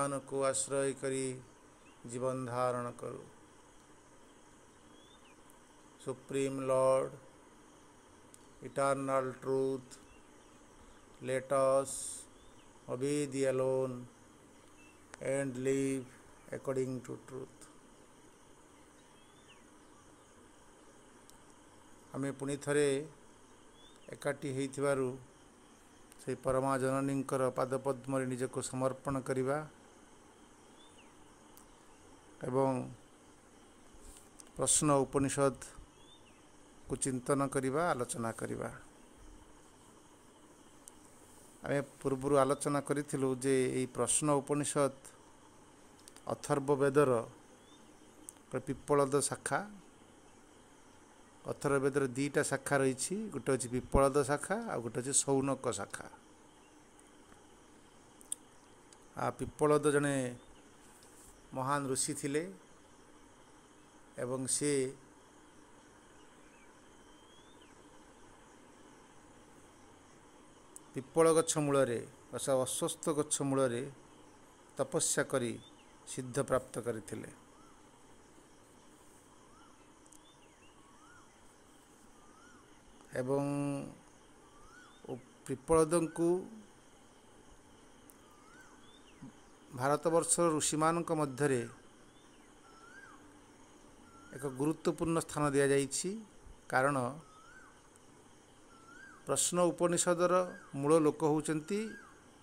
ज्ञान को आश्रय करी जीवन धारण करूँ। Supreme Lord, eternal truth, let us obey thee alone and live according to truth। आमे पुणी थरे एकाठी होइथिबारु से परमा जननींकर पादपद्म निजको समर्पण करिबा एवं प्रश्न उपनिषद को चिंतन करिबा, आलोचना करिबा। आमे पूर्व आलोचना करिथिलु जे एई प्रश्न उपनिषद अथर्ववेदर पिप्पलद शाखा। अथर्ववेदर दुईटा शाखा रही, गोटे हूँ पिप्पलद शाखा आ गोटे हूँ शौनक शाखा। पिप्पलद जने महान ऋषि थिले एवं से पिप्पल गछ मूल अश्वत्थ गछ मूल तपस्या करी सिद्ध प्राप्त करथिले। एवं पिप्पलद को भारतवर्ष ऋषिमानक मध्य एक गुरुत्वपूर्ण स्थान दि जाइछि। कारण प्रश्न उपनिषदर मूल लोक होउचंती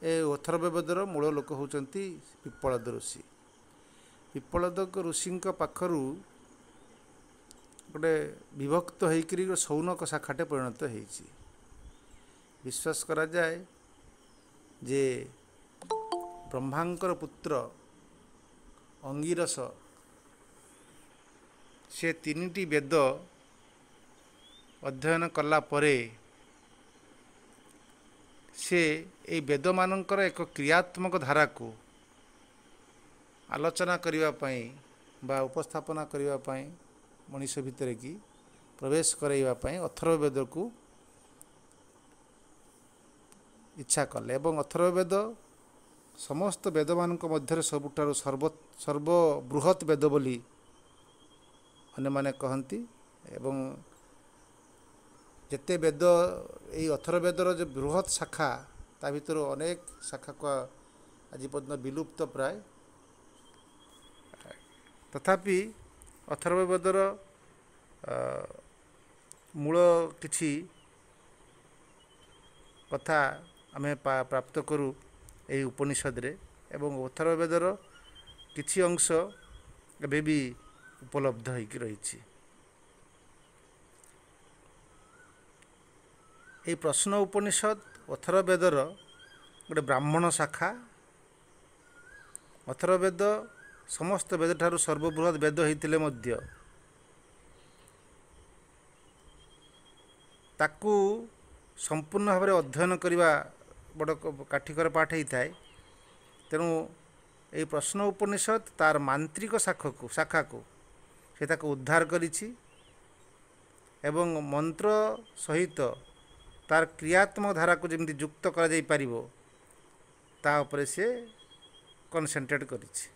अथर्ववेदर मूल लोक होउचंती पिप्पलद ऋषि। पिप्पलद ऋषि पाखरु गोटे विभक्त होइकरी शौनक शाखाटे परिणत होइछि। विश्वास करा जाए जे ब्रह्मांकर पुत्र अंगिरस से तीनिटी वेद अध्ययन कला परे से ए वेद मानकर एक क्रियात्मक धारा को आलोचना करिवा पई बा उपस्थापना करिवा पई मनुष भितर की प्रवेश कराइवा पई अथर्ववेद को इच्छा कले। एवं अथर्ववेद समस्त वेद मानक मध्य सबुठारु सर्वबृहत वेद बोली अन्य माने कहती। एवं जेते वेद यही अथर्ववेदर जो बृहत शाखा ता भीतर अनेक शाखा को आज पर्यटन विलुप्त प्राय। तथापि अथर्ववेदर मूल किछि कथा आमे प्राप्त करूँ यही उपनिषद रे। एवं अथर्ववेदर किछि अंश एबे भी उपलब्ध होइकि रहिछि। यही प्रश्न उपनिषद अथर्ववेदर गोटे ब्राह्मण शाखा। अथर्ववेद समस्त वेद ठारू सर्वबृहत वेद होइतिले मध्य ताकू संपूर्ण भाव में अध्ययन करने बड़ काठिकर पाठ होता है। तेणु ये प्रश्न उपनिषद तार मांत्रिक शाखा को से ताको उद्धार करिछि एवं मंत्र सहित तार क्रियात्मक धारा को जमी युक्त करा जाई परिबो ता उपरे से कनसेंट्रेट करिछि।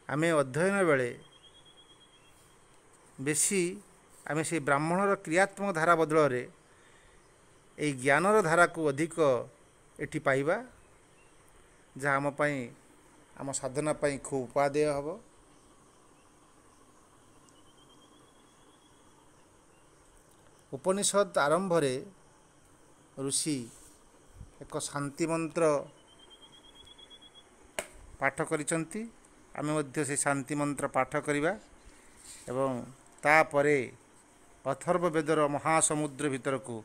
आमे अध्ययन बेले बेसी आमे से ब्राह्मणर क्रियात्मक धारा बदल रे ए ज्ञानर धारा को अधिक एठी पाइबा जहाँ आम पई आम साधना पई खूब उपादेय हबो। उपनिषद आरंभ रे ऋषि एक शांति मंत्र पाठ करिसंती। आमे मध्य से शांति मंत्र पाठ करिबा एवं तापरे अथर्ववेदर महासमुद्र भीतर को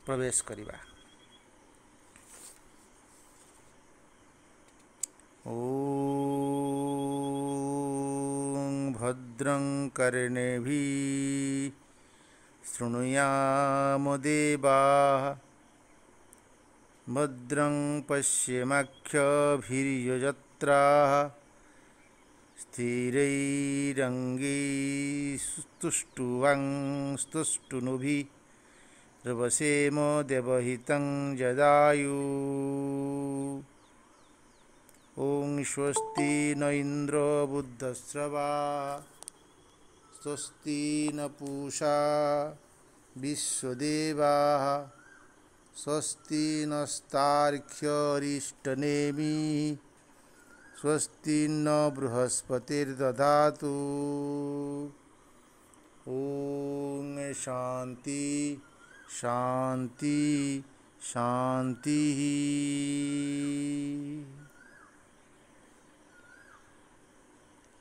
प्रवेश करिबा। ओम भद्रं कर्णेभिः शृणुयाम देवाः भद्रं पश्येमाक्षभिर्यजत्राः स्थिरैरङ्गैस्तुष्टुवांस्तुष्टुनुभिः रवसेम देवहितं जदायु। ओं स्वस्ति न इंद्र बुद्धश्रवा स्वस्ति न पूषा विश्वदेवाः स्वस्ति नस्तार्क्ष्यरिष्टनेमि स्वस्ति न बृहस्पतिर्दधातु। ओम शांति शांति शांति।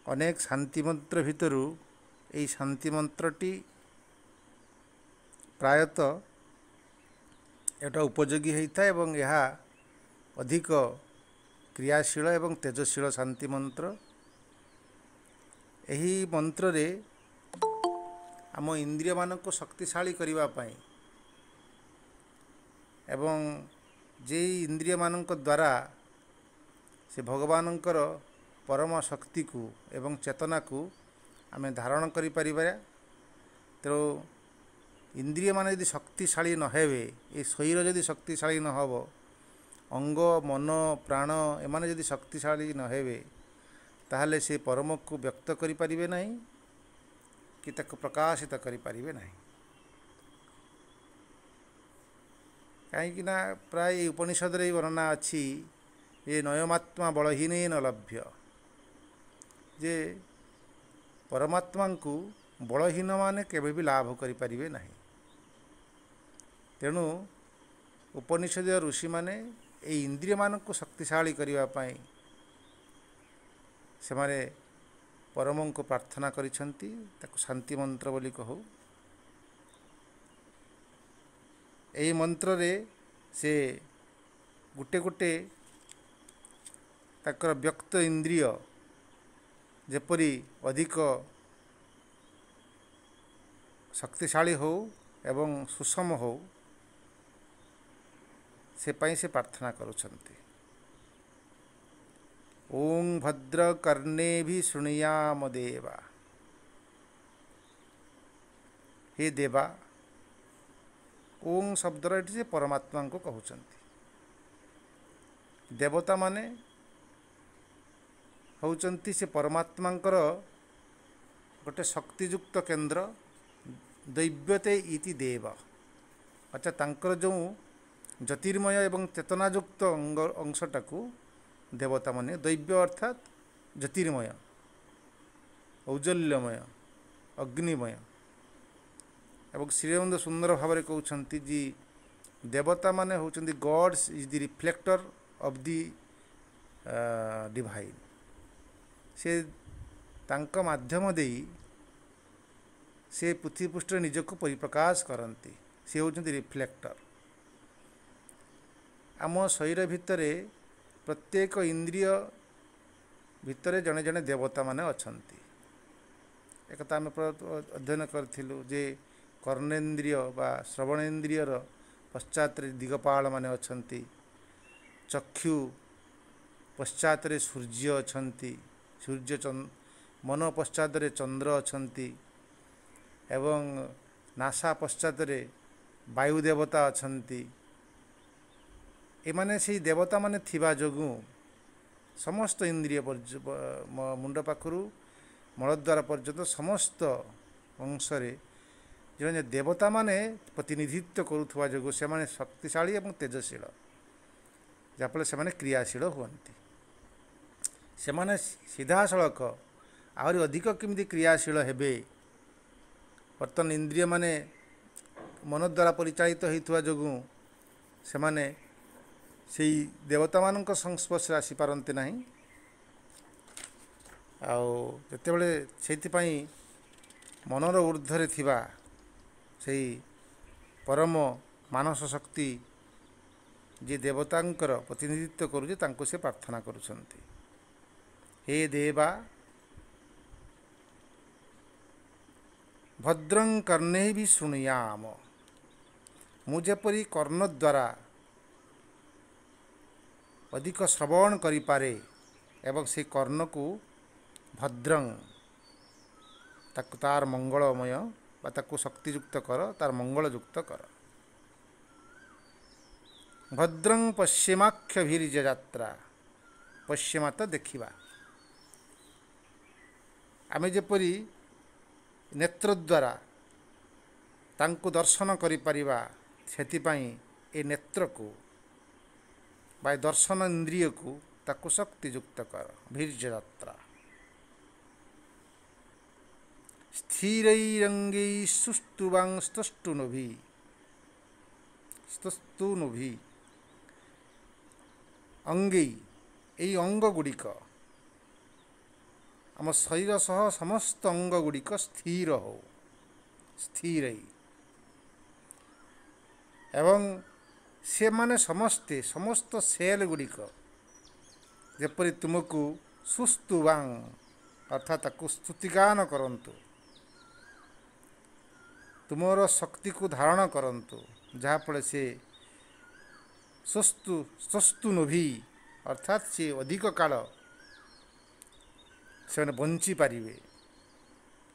अनेक शांति मंत्र भितरु এই শান্তি মন্ত্রটি ପ୍ରାୟତଃ এটা ଉପଯୋଗୀ ହୋଇଥାଏ ଏବଂ ଏହା ଅଧିକ କ୍ରିୟାଶୀଳ ଏବଂ ତେଜଶୀଳ ଶାନ୍ତି ମନ୍ତ୍ର। ଏହି ମନ୍ତ୍ରରେ ଆମ ଇନ୍ଦ୍ରିୟମାନଙ୍କୁ ଶକ୍ତିଶାଳୀ କରିବା ପାଇଁ ଏବଂ ଯେଇ ଇନ୍ଦ୍ରିୟମାନଙ୍କ ଦ୍ୱାରା ସେ ଭଗବାନଙ୍କର ପରମ ଶକ୍ତିକୁ ଏବଂ ଚେତନାକୁ ଆମେ ଧାରଣ କରିପାରିବା। ତେଣୁ ଇନ୍ଦ୍ରିୟମାନେ ଯଦି ଶକ୍ତିଶାଳୀ ନ ହେବେ, ଏ ଶରୀର ଯଦି ଶକ୍ତିଶାଳୀ ନ ହେବ, ଅଙ୍ଗ ମନ ପ୍ରାଣ ଏମାନେ ଯଦି ଶକ୍ତିଶାଳୀ ନ ହେବେ, ତାହେଲେ ସେ ପରମକୁ ବ୍ୟକ୍ତ କରିପାରିବେ ନାହିଁ କି ତାକୁ ପ୍ରକାଶିତ କରିପାରିବେ ନାହିଁ। କାହିଁକିନା ପ୍ରାୟ ଏହି ଉପନିଷଦରେ ଏହି ବର୍ଣ୍ଣନା ଅଛି ଯେ ନୟମାତ୍ମା ବଳହୀନେନ ଲଭ୍ୟ, ଯେ ପରମାତ୍ମାଙ୍କୁ ବଳହୀନମାନେ କେବେ ବି ଲାଭ କରିପାରିବେ ନାହିଁ। ତେଣୁ ଉପନିଷଦୀୟ ଋଷିମାନେ ଏହି ଇନ୍ଦ୍ରିୟମାନଙ୍କୁ ଶକ୍ତିଶାଳୀ କରିବା ପାଇଁ ସେମାନେ ପରମଙ୍କୁ ପ୍ରାର୍ଥନା କରିଛନ୍ତି। ତାକୁ ଶାନ୍ତି ମନ୍ତ୍ର ବୋଲି କହୁ। ଏହି ମନ୍ତ୍ରରେ ସେ ଗୋଟେ ଗୋଟେ ତାଙ୍କର ବ୍ୟକ୍ତ ଇନ୍ଦ୍ରିୟ ଯେପରି ଅଧିକ ଶକ୍ତିଶାଳୀ ହେଉ ଏବଂ ସୁଷମ ହେଉ, ସେ ପାଇଁ ସେ ପ୍ରାର୍ଥନା କରୁଛନ୍ତି। ଓଂ ଭଦ୍ର କର୍ଣ୍ଣେଭି ଶୃଣୁୟାମ ଦେବା। ହେ ଦେବା, ଓଂ ଶବ୍ଦର ଏଠି ସେ ପରମାତ୍ମାଙ୍କୁ କହୁଛନ୍ତି। ଦେବତାମାନେ ହେଉଛନ୍ତି ସେ ପରମାତ୍ମାଙ୍କର ଗୋଟେ ଶକ୍ତିଯୁକ୍ତ କେନ୍ଦ୍ର। ଦୈବ୍ୟତେ ଇତି ଦେବ, ଅର୍ଥାତ୍ ତାଙ୍କର ଯେଉଁ ଜ୍ୟୋତିର୍ମୟ ଏବଂ ଚେତନାଯୁକ୍ତ ଅଂଶଟାକୁ ଦେବତାମାନେ, ଦୈବ୍ୟ ଅର୍ଥାତ୍ ଜ୍ୟୋତିର୍ମୟ, ଔଜ୍ଜଲ୍ୟମୟ, ଅଗ୍ନିମୟ। ଏବଂ ଶ୍ରୀଅରବିନ୍ଦ ସୁନ୍ଦର ଭାବରେ କହୁଛନ୍ତି ଯେ ଦେବତାମାନେ ହେଉଛନ୍ତି gods is the reflector of the divine. ସେ ତାଙ୍କ ମାଧ୍ୟମ ଦେଇ ସେ ପୃଥିବୀ ପୃଷ୍ଠରେ ନିଜକୁ ପରିପ୍ରକାଶ କରନ୍ତି। ସେ ହେଉଛନ୍ତି ରିଫ୍ଲେକ୍ଟର। ଆମ ଶରୀର ଭିତରେ ପ୍ରତ୍ୟେକ ଇନ୍ଦ୍ରିୟ ଭିତରେ ଜଣେ ଜଣେ ଦେବତାମାନେ ଅଛନ୍ତି। ଏକଥା ଆମେ ଅଧ୍ୟୟନ କରିଥିଲୁ ଯେ କର୍ଣ୍ଣେନ୍ଦ୍ରିୟ ବା ଶ୍ରବଣେନ୍ଦ୍ରିୟର ପଶ୍ଚାତରେ ଦିଗପାଳମାନେ ଅଛନ୍ତି। ଚକ୍ଷୁ ପଶ୍ଚାତରେ ସୂର୍ଯ୍ୟ ଅଛନ୍ତି, ମନ ପଶ୍ଚାତରେ ଚନ୍ଦ୍ର ଅଛନ୍ତି ଏବଂ ନାସା ପଶ୍ଚାତରେ ବାୟୁ ଦେବତା ଅଛନ୍ତି। ଏମାନେ ସେହି ଦେବତାମାନେ ଥିବା ଯୋଗୁଁ ସମସ୍ତ ଇନ୍ଦ୍ରିୟ ମୁଣ୍ଡ ପାଖରୁ ମଳଦ୍ୱାର ପର୍ଯ୍ୟନ୍ତ ସମସ୍ତ ଅଂଶରେ ଜଣେ ଦେବତାମାନେ ପ୍ରତିନିଧିତ୍ୱ କରୁଥିବା ଯୋଗୁଁ ସେମାନେ ଶକ୍ତିଶାଳୀ ଏବଂ ତେଜଶୀଳ, ଯାହାଫଳରେ ସେମାନେ କ୍ରିୟାଶୀଳ ହୁଅନ୍ତି। ସେମାନେ ସିଧାସଳଖ ଆହୁରି ଅଧିକ କେମିତି କ୍ରିୟାଶୀଳ ହେବେ, ବର୍ତ୍ତମାନ ଇନ୍ଦ୍ରିୟମାନେ ମନ ଦ୍ୱାରା ପରିଚାଳିତ ହୋଇଥିବା ଯୋଗୁଁ ସେମାନେ ସେହି ଦେବତାମାନଙ୍କ ସଂସ୍ପର୍ଶରେ ଆସିପାରନ୍ତି ନାହିଁ। ଆଉ ଯେତେବେଳେ ସେଇଥିପାଇଁ ମନର ଊର୍ଦ୍ଧ୍ୱରେ ଥିବା ସେହି ପରମ ମାନସ ଶକ୍ତି ଯିଏ ଦେବତାଙ୍କର ପ୍ରତିନିଧିତ୍ୱ କରୁଛି, ତାଙ୍କୁ ସେ ପ୍ରାର୍ଥନା କରୁଛନ୍ତି। ହେ ଦେବା ଭଦ୍ରଂ କର୍ଣ୍ଣେଭି ଶୃଣୁୟାମ। ମୁଁ ଯେପରି କର୍ଣ୍ଣ ଦ୍ୱାରା ଅଧିକ ଶ୍ରବଣ କରିପାରେ ଏବଂ ସେ କର୍ଣ୍ଣକୁ ଭଦ୍ରଂ, ତାକୁ ତାର ମଙ୍ଗଳମୟ ବା ତାକୁ ଶକ୍ତିଯୁକ୍ତ କର, ତାର ମଙ୍ଗଳଯୁକ୍ତ କର। ଭଦ୍ରଂ ପଶ୍ଚିମାକ୍ଷଭିର୍ଯଯାତ୍ରା, ପଶ୍ୟମାତ ଦେଖିବା। ଆମେ ଯେପରି ନେତ୍ର ଦ୍ୱାରା ତାଙ୍କୁ ଦର୍ଶନ କରିପାରିବା, ସେଥିପାଇଁ ଏ ନେତ୍ରକୁ ବା ଦର୍ଶନ ଇନ୍ଦ୍ରିୟକୁ ତାକୁ ଶକ୍ତିଯୁକ୍ତ କର। ଭୀର୍ଯ୍ୟଯାତ୍ରା ସ୍ଥିରୈରଙ୍ଗୈ ସୁଷ୍ଠୁବାଂ ସ୍ତୁନୁଭି ଅଙ୍ଗୈ, ଏହି ଅଙ୍ଗ ଗୁଡ଼ିକ ଆମ ଶରୀର ସହ ସମସ୍ତ ଅଙ୍ଗ ଗୁଡ଼ିକ ସ୍ଥିର ହଉ। ସ୍ଥିରୈ, ଏବଂ ସେମାନେ ସମସ୍ତ ସେଲ୍ ଗୁଡ଼ିକ ଯେପରି ତୁମକୁ ସୁସ୍ତୁବାଂ ଅର୍ଥାତ୍ ତାକୁ ସ୍ତୁତିଗାନ କରନ୍ତୁ, ତୁମର ଶକ୍ତିକୁ ଧାରଣ କରନ୍ତୁ, ଯାହାଫଳରେ ସେ ସ୍ୱସ୍ତୁନୁଭି ଅର୍ଥାତ୍ ସେ ଅଧିକ କାଳ ସେମାନେ ବଞ୍ଚିପାରିବେ,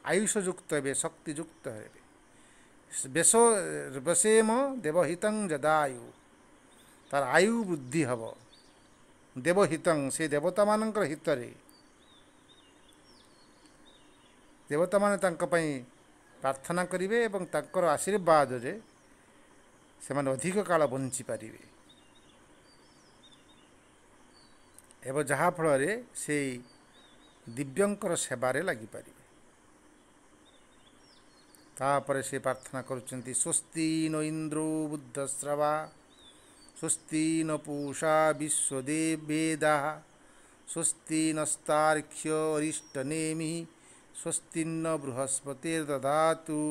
ଆୟୁଷଯୁକ୍ତ ହେବେ, ଶକ୍ତିଯୁକ୍ତ ହେବେ। ବେଶେମ ଦେବହିତଂ ଯଦାୟୁ, ତାର ଆୟୁ ବୃଦ୍ଧି ହେବ। ଦେବହିତଂ, ସେ ଦେବତାମାନଙ୍କର ହିତରେ, ଦେବତାମାନେ ତାଙ୍କ ପାଇଁ ପ୍ରାର୍ଥନା କରିବେ ଏବଂ ତାଙ୍କର ଆଶୀର୍ବାଦରେ ସେମାନେ ଅଧିକ କାଳ ବଞ୍ଚିପାରିବେ ଏବଂ ଯାହାଫଳରେ ସେଇ ଦିବ୍ୟଙ୍କର ସେବାରେ ଲାଗିପାରିବେ। ତାପରେ ସେ ପ୍ରାର୍ଥନା କରୁଛନ୍ତି, ସ୍ୱସ୍ତି ନ ଇନ୍ଦ୍ରୋ ବୁଦ୍ଧସ୍ରବା, ସ୍ୱସ୍ତି ନ ପୂଷା ବିଶ୍ୱଦେବେଦାଃ, ସ୍ୱସ୍ତି ନସ୍ତାର୍କ୍ଷ୍ୟ ଅରିଷ୍ଟନେମିଃ, ସ୍ୱସ୍ତି ନ ବୃହସ୍ପତିର୍ଦଧାତୁ।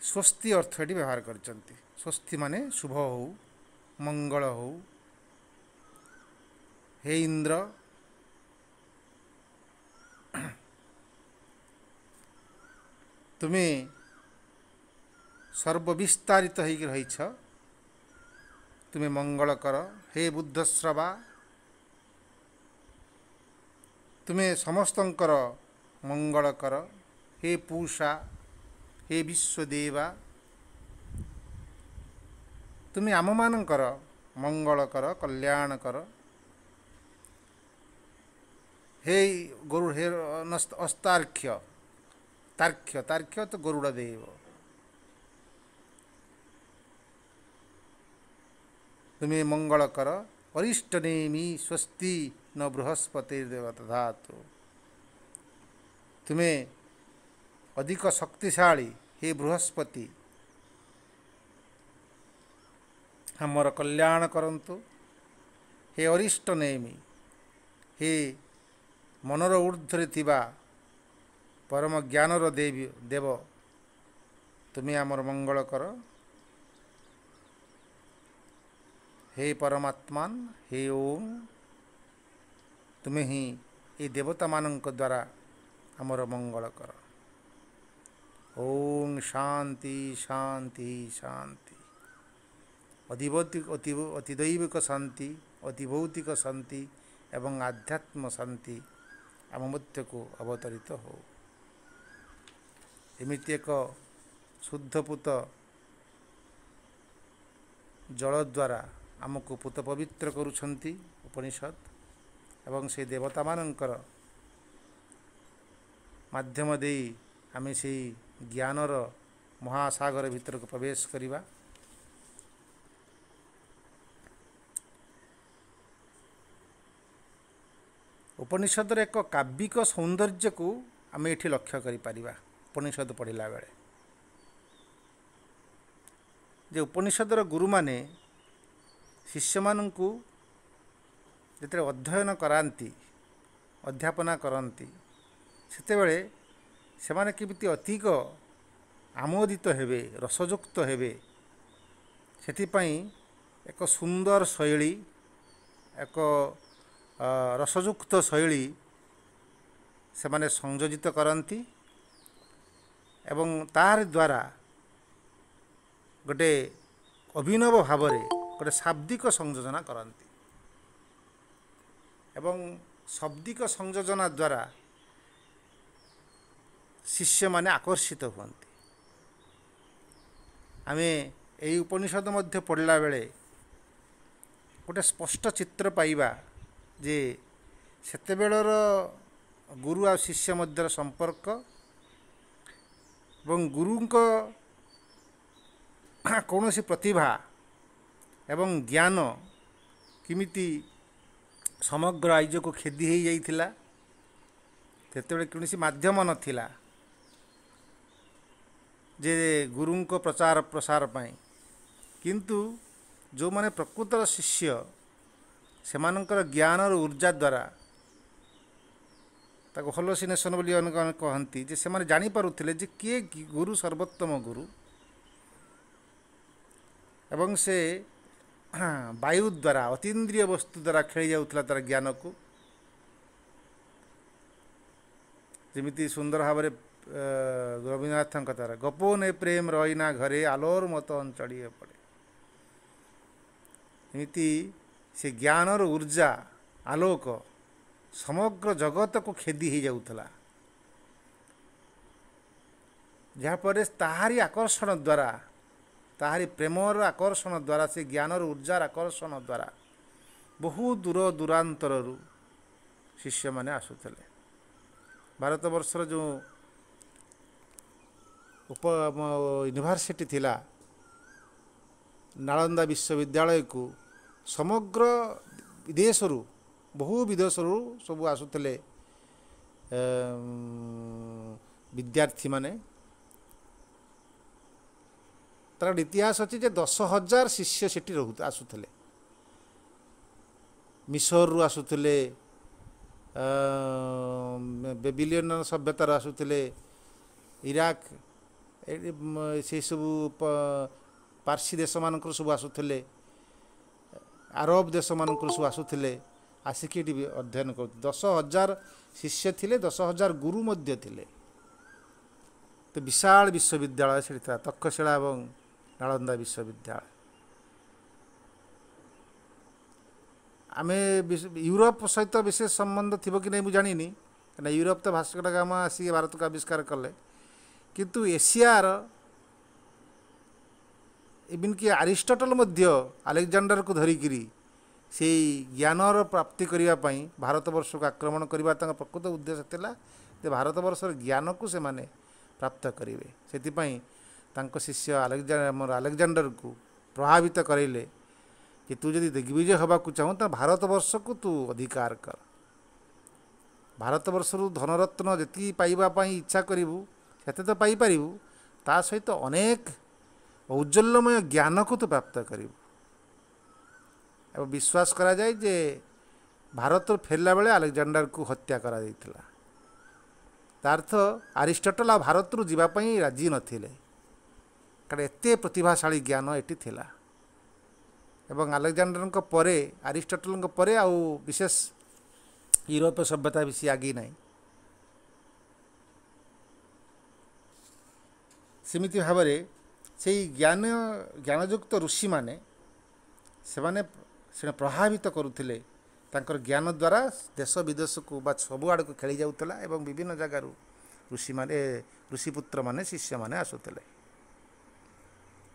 ସ୍ୱସ୍ତି ଅର୍ଥ ଏଠି ବ୍ୟବହାର କରିଛନ୍ତି। ସ୍ୱସ୍ତି ମାନେ ଶୁଭ ହଉ, ମଙ୍ଗଳ ହଉ। ହେ ଇନ୍ଦ୍ର, ତୁମେ ସର୍ବବିସ୍ତାରିତ ହେଇକି ରହିଛ, ତୁମେ ମଙ୍ଗଳ କର। ହେ ବୁଦ୍ଧସ୍ରବା, ତୁମେ ସମସ୍ତଙ୍କର ମଙ୍ଗଳ କର। ହେ ପୂଷା, ହେ ବିଶ୍ୱଦେବା, ତୁମେ ଆମମାନଙ୍କର ମଙ୍ଗଳ କର, କଲ୍ୟାଣ କର। ହେ ଅସ୍ତାର୍କ୍ଷ୍ୟ, ତାର୍କ୍ଷ୍ୟ ତ ଗରୁଡ଼ ଦେବ, ତୁମେ ମଙ୍ଗଳ କର। ଅରିଷ୍ଟନେମି, ସ୍ୱସ୍ତି ନ ବୃହସ୍ପତିର୍ଦଧାତୁ, ତୁମେ ଅଧିକ ଶକ୍ତିଶାଳୀ, ହେ ବୃହସ୍ପତି, ଆମର କଲ୍ୟାଣ କରନ୍ତୁ। ହେ ଅରିଷ୍ଟନେମି, ହେ ମନର ଊର୍ଦ୍ଧ୍ୱରେ ଥିବା ପରମ ଜ୍ଞାନର ଦେବ, ତୁମେ ଆମର ମଙ୍ଗଳ କର। ହେ ପରମାତ୍ମାନ, ହେ ଓମ୍, ତୁମେ ହିଁ ଏ ଦେବତାମାନଙ୍କ ଦ୍ୱାରା ଆମର ମଙ୍ଗଳ କର। ଓମ୍ ଶାନ୍ତି ଶାନ୍ତି ଶାନ୍ତି। ଅତିଦୈବିକ ଶାନ୍ତି, ଅତିଭୌତିକ ଶାନ୍ତି ଏବଂ ଆଧ୍ୟାତ୍ମ ଶାନ୍ତି ଆମ ମଧ୍ୟକୁ ଅବତରିତ ହଉ। ଏମିତି ଏକ ଶୁଦ୍ଧପୂତ ଜଳ ଦ୍ୱାରା ଆମକୁ ପୂତ ପବିତ୍ର କରୁଛନ୍ତି ଉପନିଷଦ, ଏବଂ ସେ ଦେବତାମାନଙ୍କର ମାଧ୍ୟମ ଦେଇ ଆମେ ସେଇ ଜ୍ଞାନର ମହାସାଗର ଭିତରକୁ ପ୍ରବେଶ କରିବା। ଉପନିଷଦର ଏକ କାବ୍ୟିକ ସୌନ୍ଦର୍ଯ୍ୟକୁ ଆମେ ଏଠି ଲକ୍ଷ୍ୟ କରିପାରିବା। ଉପନିଷଦ ପଢ଼ିଲା ବେଳେ ଯେ ଉପନିଷଦର ଗୁରୁମାନେ ଶିଷ୍ୟମାନଙ୍କୁ ଯେତେବେଳେ ଅଧ୍ୟୟନ କରାନ୍ତି, ଅଧ୍ୟାପନା କରନ୍ତି, ସେତେବେଳେ ସେମାନେ କେମିତି ଅଧିକ ଆମୋଦିତ ହେବେ, ରସଯୁକ୍ତ ହେବେ, ସେଥିପାଇଁ ଏକ ସୁନ୍ଦର ଶୈଳୀ, ଏକ ରସଯୁକ୍ତ ଶୈଳୀ ସେମାନେ ସଂଯୋଜିତ କରନ୍ତି ଏବଂ ତାର ଦ୍ୱାରା ଗୋଟେ ଅଭିନବ ଭାବରେ ଗୋଟେ ଶାବ୍ଦିକ ସଂଯୋଜନା କରନ୍ତି ଏବଂ ଶବ୍ଦିକ ସଂଯୋଜନା ଦ୍ୱାରା ଶିଷ୍ୟମାନେ ଆକର୍ଷିତ ହୁଅନ୍ତି। ଆମେ ଏହି ଉପନିଷଦ ମଧ୍ୟ ପଢ଼ିଲା ବେଳେ गोटे स्पष्ट चित्र पाइबा जे सेतेबेलर गुरु आ शिष्य मध्यर संपर्क एवं गुरुंक कौनसी प्रतिभा एवं ज्ञान किमिति समग्र राज्य को खेदी हो जाइथिला। सेतेबेले कौनसी माध्यम नथिला जे गुरुंक प्रचार प्रसार पाई, किंतु जो माने प्रकृतर शिष्य सेमानंकर ज्ञान और ऊर्जा द्वारा ताको हलोसिनेसन बोली अनेक कहती जे से जानी पारुथिले जे किए गुरु सर्वोत्तम गुरु एवं से वायु द्वारा अतीन्द्रिय वस्तु द्वारा खेली जाउथला तार ज्ञान को जमिति सुंदर भाव रवीन्द्रनाथ कथार गपो ने प्रेम रहीना घरे आलोर मत अंचड़िए पड़े। एमती से ज्ञान और ऊर्जा आलोक समग्र जगत को खेदी हो जाउथला, जहाँपर ताहारी आकर्षण द्वारा ताहारी प्रेमर आकर्षण द्वारा से ज्ञान और ऊर्जार आकर्षण द्वारा बहु दूर दूरांतर शिष्य माने आसुथले। भारत वर्षर जो यूनिवर्सिटी थिला नालंदा विश्वविद्यालय को समग्र विदेश बहु विदेश सब आसुथले विद्यार्थी माने। तार इतिहास अच्छी 10,000 शिष्य सेठी आसुथले, मिसर रु आसुथले, बेबिलियन सभ्यतार आसुथले, इराक से सब पार्सी देश मानक सब आसुथले, आरब देश मानक सब आसुथले, आसिक अध्ययन कर 10,000 शिष्य थिले, 10,000 गुरु मध्य थिले। तो विशाल विश्वविद्यालय से तक्षशिला एवं नालंदा विश्वविद्यालय। आमे यूरोप सहित विशेष संबंध थी कि नहीं मुझे जानी कहीं यूरोप तो भास्कर दा गामा आसिक भारत को आविष्कार कले, किंतु एशियार इवन कि अरिस्टोटल मध्य अलेक्जेंडर को धरिकी से ज्ञानर प्राप्ति करने भारतवर्ष को आक्रमण करने प्रकृत उद्देश्य थिला जे भारतवर्षर ज्ञान को से माने प्राप्त करेंगे। से शिष्य अलेक्जेंडर को प्रभावित करेले कि तू जदि दिग्विजय हवा को चाहूँ तो भारतवर्ष को तू अधिकार कर, भारतवर्ष धनरत्न जी पाइबापी इच्छा करूँ से तो पाइपर, ता सहित अनेक औज्जल्यमय ज्ञान को तू प्राप्त करूँ। एवं विश्वास करा जाए जे भारत फेरला बेले अलेक्जेंडर को हत्या करा जाइथिला। तार्थ अरिस्टोटल आ भारत रु जीवापाई राजी नथिले कारण एते प्रतिभाशाली ज्ञान एटी थिला। एवं अलेक्जेंडर को परे अरिस्टोटल को परे आउ विशेष यूरोपीय सभ्यता बेसी आगे नहीं। सेमिति भावरे से ज्ञानयुक्त ऋषि माने से प्रभावित करुथिले तांकर ज्ञान द्वारा देश विदेश को बा सबु आड़ को खेली जाउथला एवं विभिन्न जगार ऋषिपुत्र माने शिष्य माने आसुथले।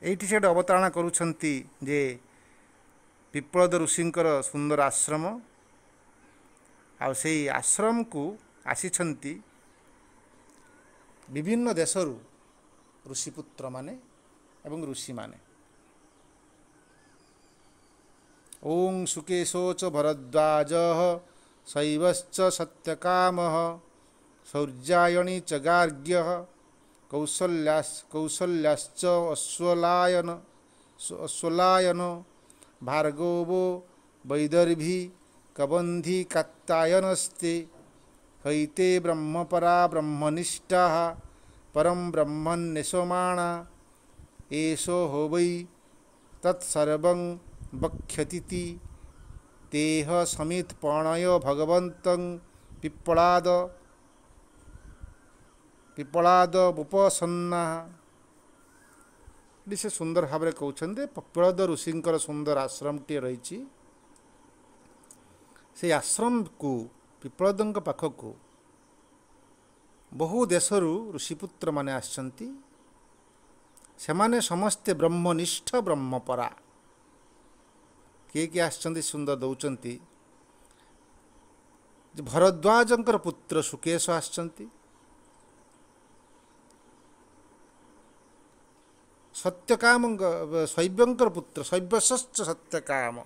एइठी से अवतारणा करुछंती जे पिप्पलद ऋषिंकर सुंदर आश्रम आ से आश्रम को आसीछंती विभिन्न देशरू ऋषिपुत्र माने एवं ऋषि माने। ओं सुकेशो च भरद्वाज शैवश्च सत्यकामः शौर्यायणी च गार्ग्यः कौसल्याश्च अश्वलायन भार्गवो वैदर्भी कबंधी कात्यायनस्ते हैते ब्रह्मपरा ब्रह्मनिष्ठाः परं ब्रह्मन्यसमाणा एषो हो वै तत्सर्वं बक्ष्यतीति तेह समित प्रणय भगवन्तं पिप्पलाद उपसन्ना। से सुंदर भाव में कहते पिप्पलाद ऋषिंकर सुंदर आश्रम टी रही से आश्रम को पिप्पलाद पाखक बहु देशरू ऋषिपुत्र माने आसछंती। सेमाने समस्ते ब्रह्मनिष्ठ ब्रह्मपरा किए किए आसछन्ति सुंदर दौचन्ति भरद्वाजंकर पुत्र सुकेश आसछन्ति, सत्यकाम शैव्यंकर पुत्र शैव्यश्च सत्यकाम,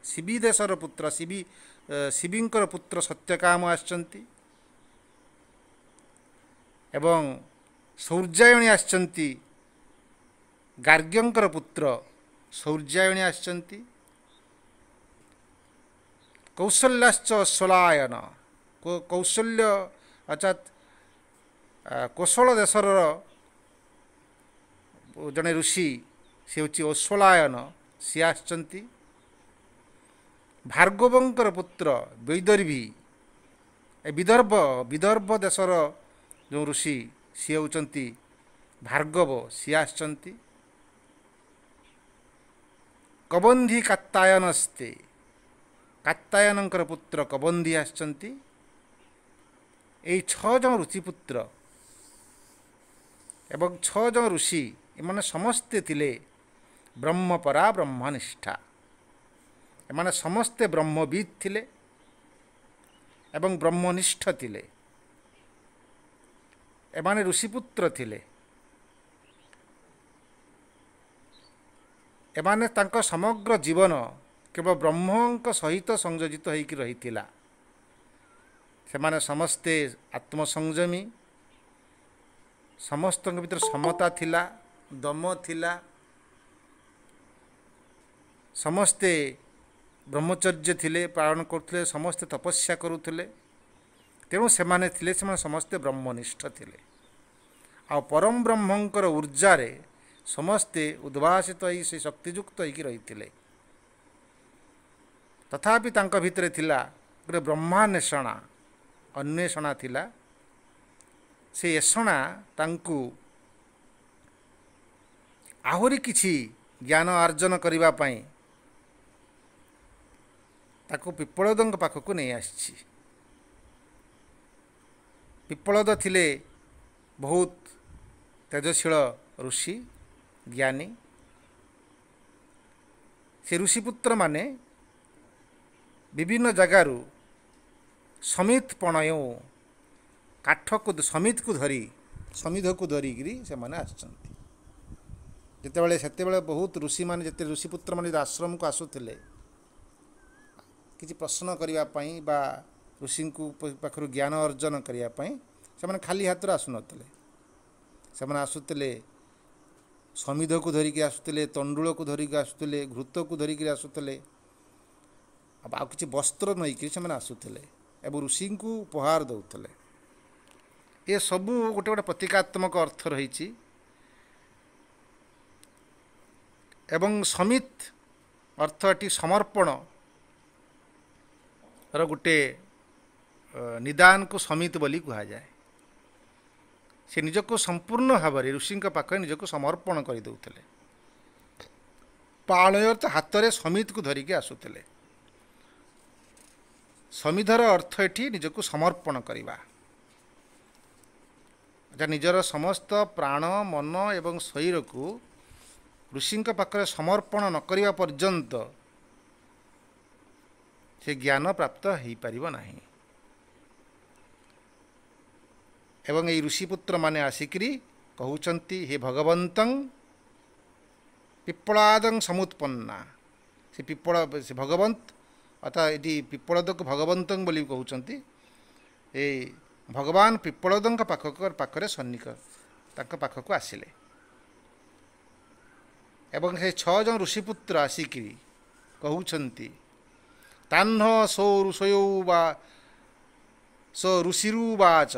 शिवी देशर पुत्र शिवींकर पुत्र सत्यकाम आसछन्ति एवं सौर्यायणी आसछन्ति, गार्ग्यंकर पुत्र सौर्यायणी आसछन्ति, कौशल्याश्च अश्वलायन कौशल्य अर्थात कौशल देशर जड़े ऋषि सी हूँ अश्वलायन सी आसछन्ति, भार्गवंकर पुत्र वैदर्भी विदर्भ विदर्भ देशर जो ऋषि सी होउचन्ति भार्गव सी आसछन्ति, कबंधी कात्तायनस्ते कात्तायनंकर पुत्र कबंधी आसछन्ति। एई 6 जन ऋषिपुत्र एवं 6 जन ऋषि एमाने समस्ते थिले ब्रह्मपरा ब्रह्मनिष्ठा, एमाने समस्ते ब्रह्मविद थिले एवं ब्रह्मनिष्ठ थिले, एमाने ऋषिपुत्र थिले, एमाने तांको समग्र जीवन केवल ब्रह्मंक सहित संयोजित होइकी रहिथिला। सेमाने समस्ते आत्मसंयमी, समस्त भीतर समता थिला, दम थिला, समस्ते ब्रह्मचर्य थिले पालन करथले, समस्ते तपस्या करुथले, तेणु सेमाने थिले सेमाने समस्ते ब्रह्मनिष्ठ थिले। आ परम ब्रह्मंकर ऊर्जा रे समस्ते उद्भासित होई से शक्तियुक्त होइकी रहिथिले। तथापि तांका भितरे थिला गोटे ब्रह्मान्वेषणा अन्वेषणा थिला। से एषणा तांकु आहुरी किछि ज्ञान अर्जन करिबा पई ताकु पिप्पलदंक पाखकु नै आछि। पिप्पलद थिले बहुत तेजशील ऋषि ज्ञानी। से ऋषिपुत्र माने विभिन्न जगारू समित पणयो काठ को समित को धरी समिध को धरिकी से माने आसछन्ति। जितेबाला सेतेबाला बहुत ऋषि माने जिते ऋषिपुत्र माने आश्रम को आसुथिले किसी प्रश्न करने बा ऋषि पाखर ज्ञान अर्जन करने से माने खाली हाथ आसुनथिले। से माने आसुथिले समिध को धरिकी आसुथिले, तंडुल को धरिकी आसुथिले, घृत को धरिकी आसुथिले, आ किसी वस्त्र नईकि से आसुथिले एवं ऋषि को उपहार दौथिले। ये सबू गोटे गोटे प्रतीकात्मक अर्थ रही। एवं समित अर्थ एटी समर्पण गोटे निदान को समित बोली कहा जाए। से निजको संपूर्ण भाव में ऋषि पाखे निजको समर्पण कर दौथिले। पाणय हाथ में समित को धरिकी आसुथिले। समिधर अर्थ एटी निजको समर्पण करवा। निजर समस्त प्राण मन एवं शरीर को ऋषि पाखे समर्पण न करने पर्यंत से ज्ञान प्राप्त हो पारिब नहीं। एवं ये ऋषिपुत्र माने आसिकी कहउचंती हे भगवंतं पिप्पलादं समुत्पन्ना। से पिप्पल से भगवंत अर्थात ये पिप्पलद को भगवंतं बोली कहउचंती। ए भगवान पिप्पलदंक पाखरे सन्निक तांका पाखक आसिले एवं से 6 जन ऋषिपुत्र आसिकी कहउचंती तान्ह सो ऋषयो वा स ऋषिरुवाच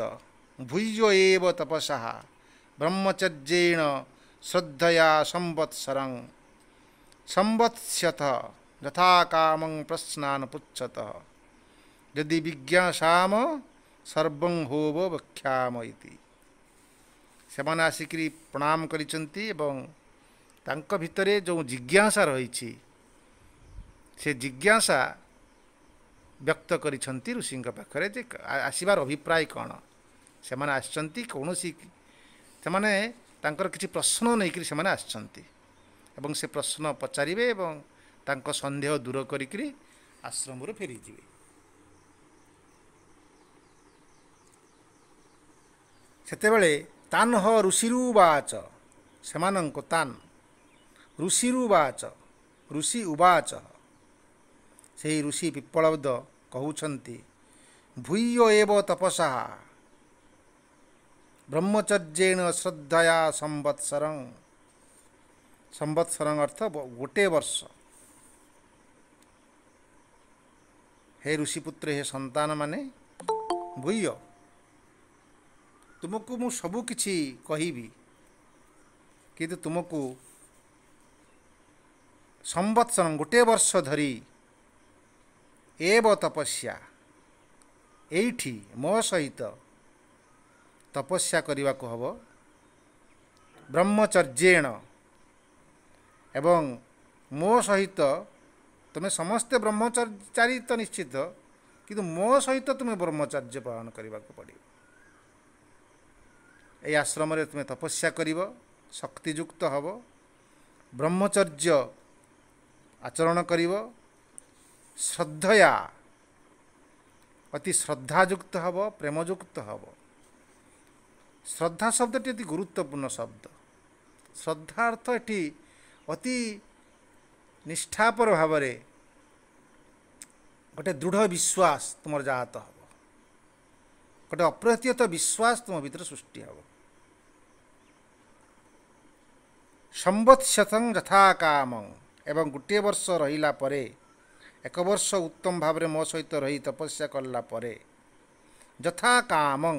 भूय एव तपसा ब्रह्मचर्येण श्रद्धया संवत्सरं संवत्स्यथ यथा कामं प्रश्नान् पृच्छत यदि विज्ञासाम सर्वं होव वक्ष्याम इति। सेमाने आसिकी प्रणाम करिसंती एवं तांक भितरे जो जिज्ञासा रही से जिज्ञासा व्यक्त करिसंती ऋषि पाखरे जे आसीबार अभिप्राय कौन। से माने आसचंती कौनसी से माने तांकर किछि प्रश्न नहीं कि से माने आसचंती एवं से प्रश्न पचारिबे एवं ତାଙ୍କ ସନ୍ଦେହ ଦୂର କରିକିରି ଆଶ୍ରମରୁ ଫେରିଯିବେ। ସେତେବେଳେ ତାନ୍ ହ ଋଷିରୁବାଚ, ସେମାନଙ୍କୁ ତାନ୍ ଋଷିରୁବାଚ, ଋଷି ଉବାଚ, ସେହି ଋଷି ପିପ୍ପଳଦ କହୁଛନ୍ତି, ଭୂୟ ଏବ ତପସା ବ୍ରହ୍ମଚର୍ଯ୍ୟେଣ ଶ୍ରଦ୍ଧୟା ସମ୍ବତ୍ସରଂ। ସମ୍ବତ୍ସରଂ ଅର୍ଥ ଗୋଟିଏ ବର୍ଷ। ହେ ଋଷିପୁତ୍ର, ହେ ସନ୍ତାନ ମାନେ, ଭୂୟ, ତୁମକୁ ମୁଁ ସବୁ କିଛି କହିବି, କିନ୍ତୁ ତୁମକୁ ସମ୍ବତ୍ସରଂ ଗୋଟିଏ ବର୍ଷ ଧରି ଏବ ତପସ୍ୟା, ଏଇଠି ମୋ ସହିତ ତପସ୍ୟା କରିବାକୁ ହେବ। ବ୍ରହ୍ମଚର୍ଯ୍ୟେଣ, ଏବଂ ମୋ ସହିତ ତୁମେ ସମସ୍ତେ ବ୍ରହ୍ମଚାରୀ ତ ନିଶ୍ଚିତ, କିନ୍ତୁ ମୋ ସହିତ ତୁମେ ବ୍ରହ୍ମଚର୍ଯ୍ୟ ପାଳନ କରିବାକୁ ପଡ଼ିବ। ଏହି ଆଶ୍ରମରେ ତୁମେ ତପସ୍ୟା କରିବ, ଶକ୍ତିଯୁକ୍ତ ହେବ, ବ୍ରହ୍ମଚର୍ଯ୍ୟ ଆଚରଣ କରିବ, ଶ୍ରଦ୍ଧୟା ଅତି ଶ୍ରଦ୍ଧାଯୁକ୍ତ ହେବ, ପ୍ରେମଯୁକ୍ତ ହେବ। ଶ୍ରଦ୍ଧା ଶବ୍ଦଟି ଅତି ଗୁରୁତ୍ୱପୂର୍ଣ୍ଣ ଶବ୍ଦ। ଶ୍ରଦ୍ଧା ଅର୍ଥ ଏଠି ଅତି ନିଷ୍ଠାପର ଭାବରେ ଗୋଟେ ଦୃଢ଼ ବିଶ୍ୱାସ ତୁମର ଜାତ ହେବ, ଗୋଟେ ଅପ୍ରତିହତ ବିଶ୍ୱାସ ତୁମ ଭିତରେ ସୃଷ୍ଟି ହେବ। ସମ୍ବତ୍ସତଂ ଯଥା କାମଂ, ଏବଂ ଗୋଟିଏ ବର୍ଷ ରହିଲା ପରେ, ଏକ ବର୍ଷ ଉତ୍ତମ ଭାବରେ ମୋ ସହିତ ରହି ତପସ୍ୟା କଲା ପରେ, ଯଥା କାମଂ,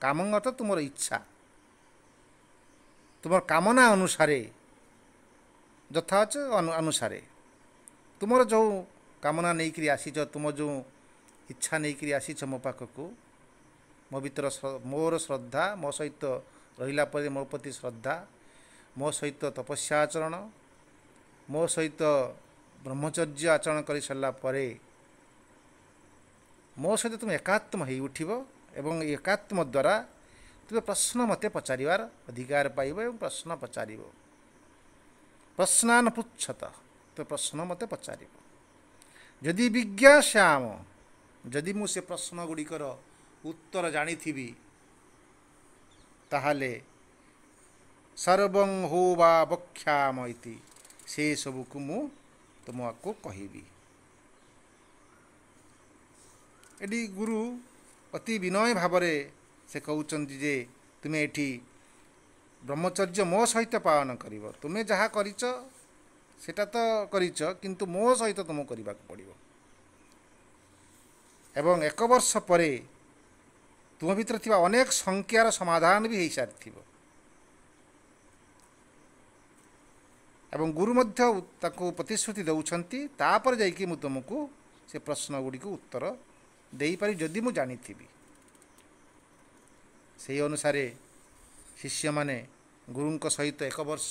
କାମଂ ଅର୍ଥ ତୁମର ଇଚ୍ଛା, ତୁମର କାମନା ଅନୁସାରେ, ଯଥା ଅଛି ଅନୁସାରେ, ତୁମର ଯେଉଁ କାମନା ନେଇକରି ଆସିଛ, ତୁମ ଯେଉଁ ଇଚ୍ଛା ନେଇକରି ଆସିଛ ମୋ ପାଖକୁ, ମୋ ଭିତରେ ମୋର ଶ୍ରଦ୍ଧା, ମୋ ସହିତ ରହିଲା ପରେ ମୋ ପ୍ରତି ଶ୍ରଦ୍ଧା, ମୋ ସହିତ ତପସ୍ୟା ଆଚରଣ, ମୋ ସହିତ ବ୍ରହ୍ମଚର୍ଯ୍ୟ ଆଚରଣ କରିସାରିଲା ପରେ ମୋ ସହିତ ତୁମେ ଏକାତ୍ମ ହୋଇ ଉଠିବ, ଏବଂ ଏ ଏକାତ୍ମ ଦ୍ୱାରା ତୁମେ ପ୍ରଶ୍ନ ମୋତେ ପଚାରିବାର ଅଧିକାର ପାଇବ ଏବଂ ପ୍ରଶ୍ନ ପଚାରିବ। ପ୍ରଶ୍ନାନ ପୃଚ୍ଛତ, ତୁମେ ପ୍ରଶ୍ନ ମୋତେ ପଚାରିବ। ଯଦି ବିଜ୍ଞାସ୍ୟାମ, ଯଦି ମୁଁ ସେ ପ୍ରଶ୍ନ ଗୁଡ଼ିକର ଉତ୍ତର ଜାଣିଥିବି, ତାହେଲେ ସର୍ବଂ ହୋ ବା ବକ୍ଷ୍ୟାମ ଇତି, ସେସବୁକୁ ମୁଁ ତୁମକୁ କହିବି। ଏଠି ଗୁରୁ ଅତି ବିନୟ ଭାବରେ ସେ କହୁଛନ୍ତି ଯେ ତୁମେ ଏଠି ବ୍ରହ୍ମଚର୍ଯ୍ୟ ମୋ ସହିତ ପାଳନ କରିବ। ତୁମେ ଯାହା କରିଛ ସେଟା ତ କରିଛ, କିନ୍ତୁ ମୋ ସହିତ ତୁମକୁ କରିବାକୁ ପଡ଼ିବ। ଏବଂ ଏକ ବର୍ଷ ପରେ ତୁମ ଭିତରେ ଥିବା ଅନେକ ସଂଖ୍ୟାର ସମାଧାନ ବି ହୋଇସାରିଥିବ। ଏବଂ ଗୁରୁ ମଧ୍ୟ ତାକୁ ପ୍ରତିଶ୍ରୁତି ଦେଉଛନ୍ତି, ତାପରେ ଯାଇକି ମୁଁ ତୁମକୁ ସେ ପ୍ରଶ୍ନ ଗୁଡ଼ିକୁ ଉତ୍ତର ଦେଇପାରି, ଯଦି ମୁଁ ଜାଣିଥିବି। ସେହି ଅନୁସାରେ ଶିଷ୍ୟମାନେ ଗୁରୁଙ୍କ ସହିତ ଏକ ବର୍ଷ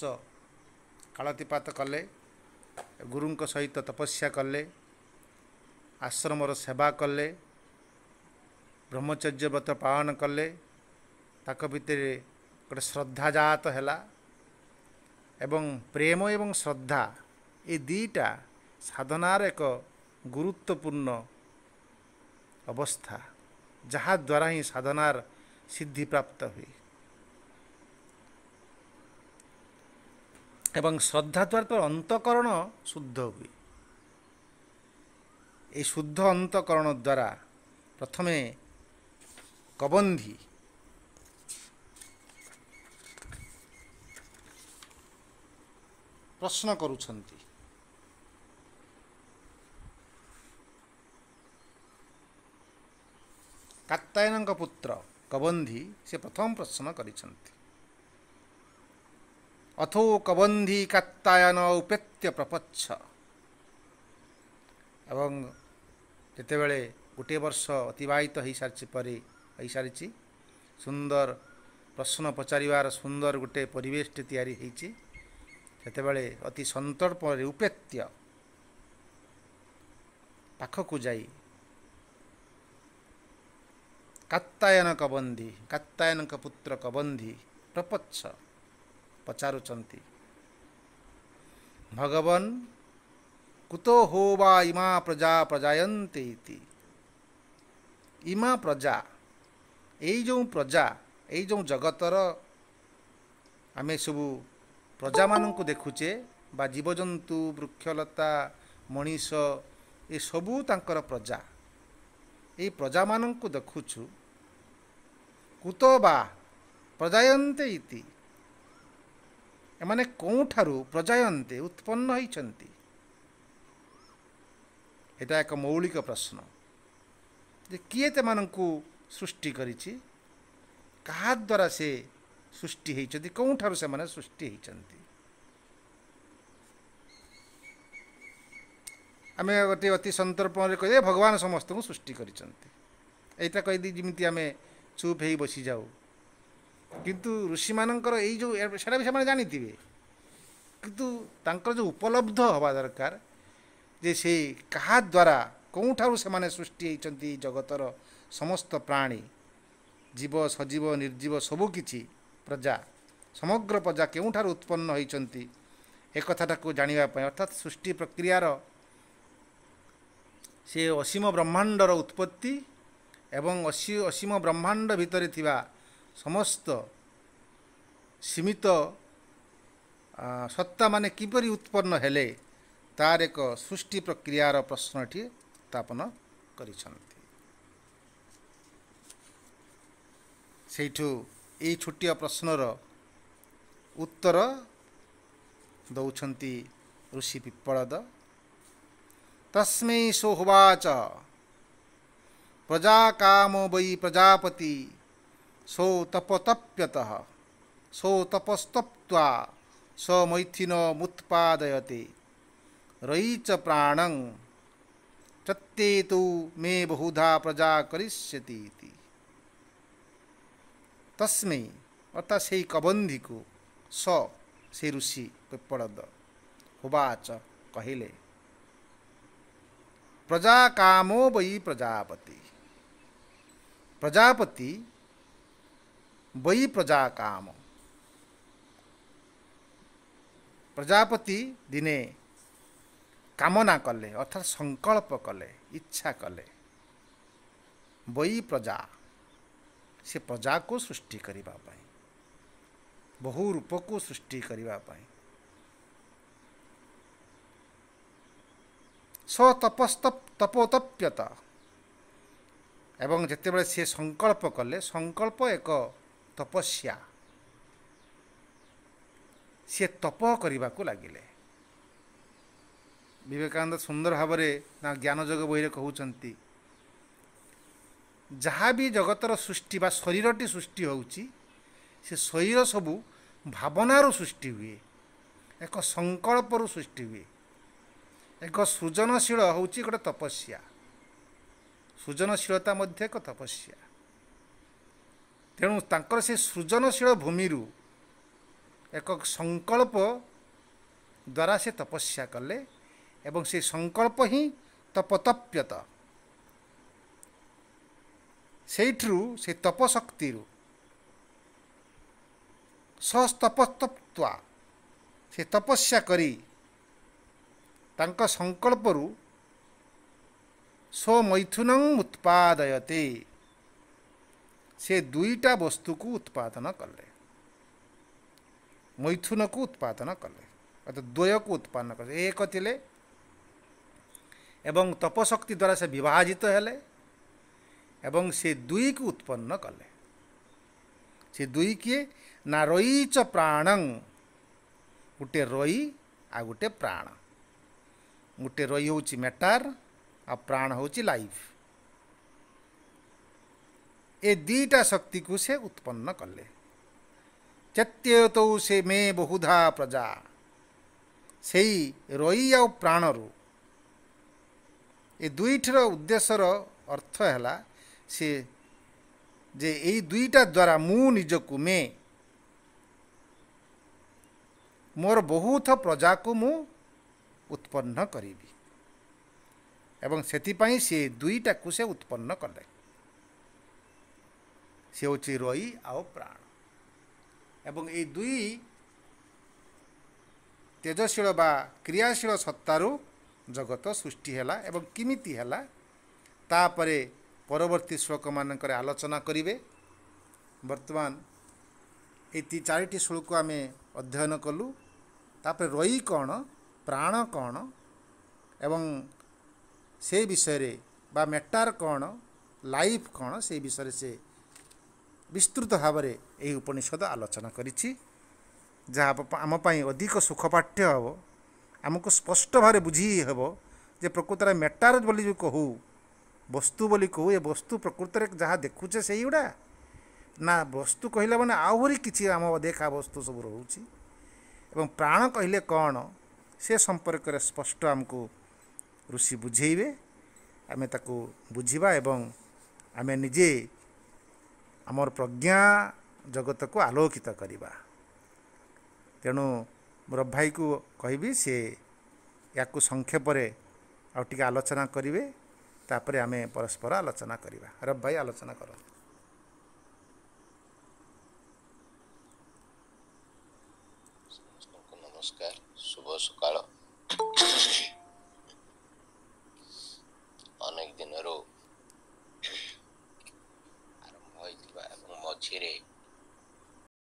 କାଳାତିପାତ କଲେ, ଗୁରୁଙ୍କ ସହିତ ତପସ୍ୟା କଲେ, ଆଶ୍ରମର ସେବା କଲେ, ବ୍ରହ୍ମଚର୍ଯ୍ୟ ବ୍ରତ ପାଳନ କଲେ। ତାଙ୍କ ଭିତରେ ଗୋଟେ ଶ୍ରଦ୍ଧା ଜାତ ହେଲା, ଏବଂ ପ୍ରେମ ଏବଂ ଶ୍ରଦ୍ଧା ଏ ଦୁଇଟା ସାଧନାର ଏକ ଗୁରୁତ୍ୱପୂର୍ଣ୍ଣ ଅବସ୍ଥା, ଯାହାଦ୍ୱାରା ହିଁ ସାଧନାର ସିଦ୍ଧି ପ୍ରାପ୍ତ ହୁଏ। ଏବଂ ଶ୍ରଦ୍ଧା ଦ୍ୱାରା ତ ଅନ୍ତଃକରଣ ଶୁଦ୍ଧ ହୁଏ। এই শুদ্ধ অন্তঃকরণ দ্বারা প্রথমে কবন্ধী প্রশ্ন କରୁଛନ୍ତି। କାତ୍ୟାୟନଙ୍କ ପୁତ୍ର କବନ୍ଧୀ ସେ ପ୍ରଥମ ପ୍ରଶ୍ନ କରିଛନ୍ତି। ଅଥୋ କବନ୍ଧୀ କାତ୍ୟାୟନ ଉପେତ୍ୟ ପ୍ରପଚ୍ଛ, ଏବଂ ଯେତେବେଳେ ଗୋଟିଏ ବର୍ଷ ଅତିବାହିତ ହୋଇସାରିଛି, ସୁନ୍ଦର ପ୍ରଶ୍ନ ପଚାରିବାର ସୁନ୍ଦର ଗୋଟିଏ ପରିବେଶଟି ତିଆରି ହୋଇଛି, ସେତେବେଳେ ଅତି ସନ୍ତର୍ପଣରେ ଉପେତ୍ୟ ପାଖକୁ ଯାଇ କାତ୍ୟାୟନ କବନ୍ଧୀ, କାତ୍ୟାୟନଙ୍କ ପୁତ୍ର କବନ୍ଧୀ ପ୍ରପଚ୍ଛ ପଚାରୁଛନ୍ତି, ଭଗବାନ कुतो हो वा इमा प्रजा प्रजायन्ते इति। इमा प्रजा एई जो प्रजा एई जो जगतर आमे सबू प्रजा मानक देखुचे बा जीवजंतु वृक्षलता मनीष ये सबू तांकर प्रजा ये प्रजा मानक देखुछु कुतो बा प्रजायन्ते इति एमाने कोठारु प्रजायन्ते उत्पन्न होइछन्ति। एटा एक मौलिक प्रश्न जे किए तेमानंकु सृष्टि करिछि कहा द्वारा से सृष्टि होइछन्ति कोठारु से माने सृष्टि होइछन्ति। आमे गोटे अति संतर्पण कहे भगवान समस्त को सृष्टि करिछन्ति एटा कहि दी जिमिति आमे चुप हेई बसी जाऊ किंतु ऋषि मानकर एई जो सेटा भी से जानिथिबे किंतु तांकर जो उपलब्ध हवा दरकार जे से कहा द्वारा कोठारु से माने सृष्टि होइछन्ति जगतर समस्त प्राणी जीव सजीव निर्जीव सबु किछि प्रजा समग्र प्रजा केउठारु उत्पन्न होइछन्ति एक कथाटा को जानिबा पय अर्थात सृष्टि प्रक्रियार से असीम ब्रह्मांडर उत्पत्ति एवं असीम ब्रह्मांड भितर थिबा समस्त सीमित सत्ता माने किपरि उत्पन्न हेले तार एक सृष्टि प्रक्रियार प्रश्नटी उत्थापन करिसंति। सेठु एई छोटिया प्रश्नर उत्तर दौछन्ति ऋषि पिप्पलद। तस्मै सोहोवाच प्रजा कामो वै प्रजापति सो तपतप्यतः सो तपस्तप्त्वा स मैथिनो मुत्पादयते रयि च प्राणं चत्तेतु मे बहुधा प्रजा करिष्यति इति। तस्मै अर्थात से कबंधी को से ऋषि पिप्पलद होवाच कहिले प्रजा कामो वै प्रजापति प्रजापति वै प्रजा काम प्रजापति दिने कामना कले अर्थात संकल्प कले इच्छा कले वै प्रजा से प्रजा को सृष्टि करिबा पाई बहु रूप को सृष्टि करिबा पाई स तपोतप्यत एवं जेतेबेले से संकल्प कले संकल्प एक तपस्या से तप करने को लगिले। विवेकानंद सुंदर भाव ना ज्ञान जग बही कहते जहाँ भी जगतर सृष्टि बा शरीरटी सृष्टि होउची से शरीर सबू भावनार सृष्टि हुए एक संकल्पर सृष्टि हुए एक सृजनशील होउची गोटे तपस्या सृजनशीलता मध्य एक तपस्या तेणु तांकर से सृजनशील भूमि एक संकल्प द्वारा से तपस्या कले एवं से संकल्प ही तपतप्यत सेठरू से तपशक्ति सस्तपतप्त्वा से तपस्या करी तांका संकल्परू स्वमैथुनं उत्पादयते से दुईटा वस्तु को उत्पादन कले मैथुन को उत्पादन कले अर्थात द्वय को उत्पादन कले एक थिले एवं तपशक्ति द्वारा से विभाजित हेले एवं से दुई को उत्पन्न कले से दुई किए ना रयि च प्राणं गोटे रयि आ गोटे प्राण गोटे रयि होची मैटर आ प्राण होची लाइफ ए दीटा शक्ति को से उत्पन्न कले चत्यतो से मे बहुधा प्रजा से रयि आ प्राण रू ए दुईटर उद्देश्यर अर्थ है से जे यही दुईटा द्वारा मु निजकु मे मोर बहुत प्रजा को मु उत्पन्न करी एवं सेतिपाई से दुईटा को से उत्पन्न कले से होची रयि आ प्राण एवं ये दुई तेजशील बा क्रियाशील सत्तारू जगत सृष्टि हैला एवं किमिति हैला तापरे परवर्ती श्लोक मानकर आलोचना करिवे। वर्तमान ये चारिटी श्लोक आम अध्ययन कलु तापर रई कौन प्राण कौन एवं से विषय रे बा मैटर कौन लाइफ कौन से विषय से विस्तृत भाव में यही उपनिषद आलोचना करिछि जहाँ आम अधिक सुखपाठ्य हम आमको स्पष्ट भाव बुझी हेब जे प्रकृत मैटर बोली जो कहू वस्तु बोली कहू ये वस्तु प्रकृत जहाँ देखुचे से गुड़ा ना वस्तु कहला माने आहरी किछि आम देखा वस्तु सब रोचे एवं प्राण कहले कौन से संपर्क में स्पष्ट आमको ऋषि बुझेबे आमे ताकू बुझिबा एवं आमे निजे आमर प्रज्ञा जगत को आलोकित करिबा। तेणु मोर भाई को कहबी से या संक्षेप आउट आलोचना करेंगे तापर आमे परस्पर आलोचना करिबा। रब भाई आलोचना करो। नमस्कार, शुभ सकाळ।